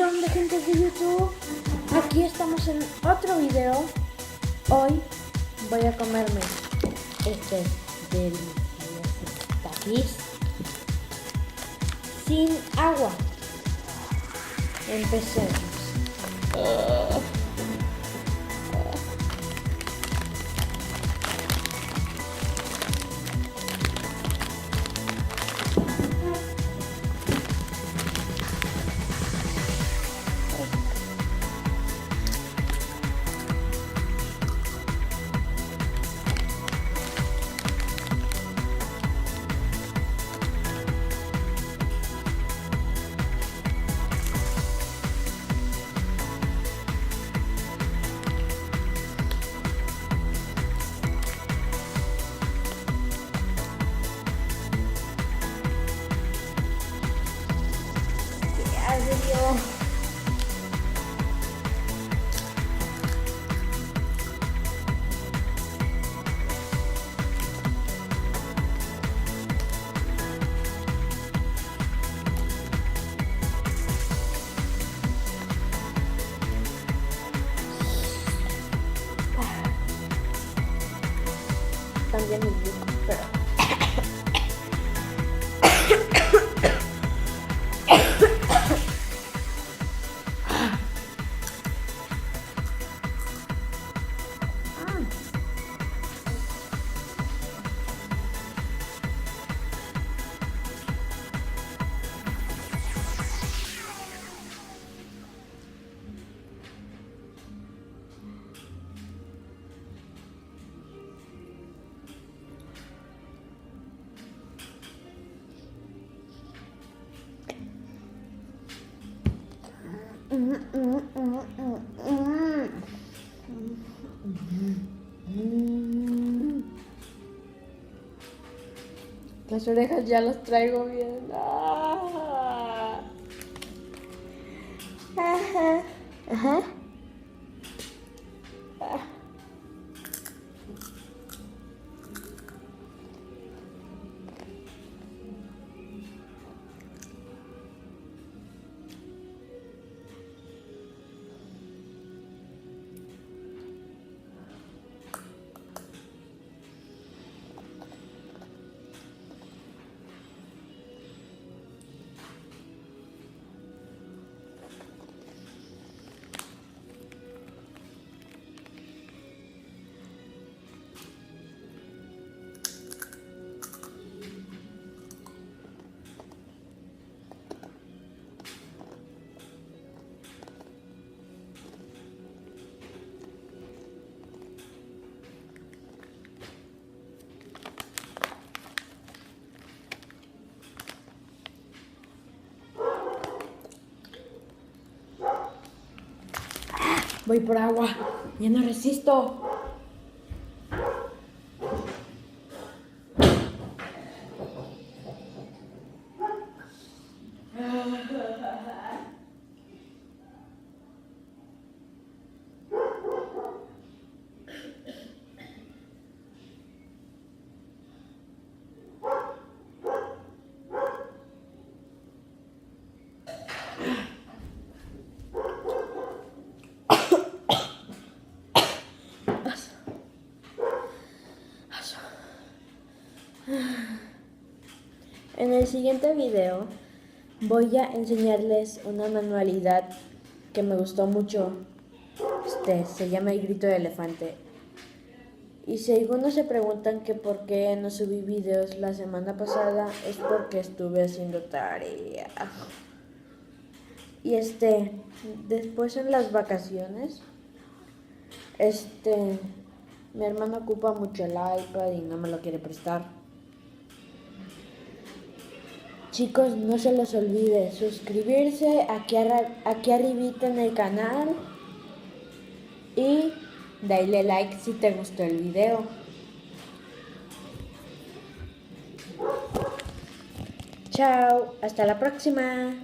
¿Qué onda, gente de YouTube? Aquí estamos en otro video. Hoy voy a comerme este delicioso taquiz sin agua. Empecemos. También mi yuca, pero las orejas ya las traigo bien. Ajá. Ajá. Voy por agua, ya no resisto. En el siguiente video voy a enseñarles una manualidad que me gustó mucho. Se llama El Grito de Elefante. Y si algunos se preguntan que por qué no subí videos la semana pasada, es porque estuve haciendo tarea. Y después en las vacaciones, mi hermano ocupa mucho el iPad y no me lo quiere prestar. Chicos, no se les olvide suscribirse aquí arribita en el canal y dale like si te gustó el video. Chao, hasta la próxima.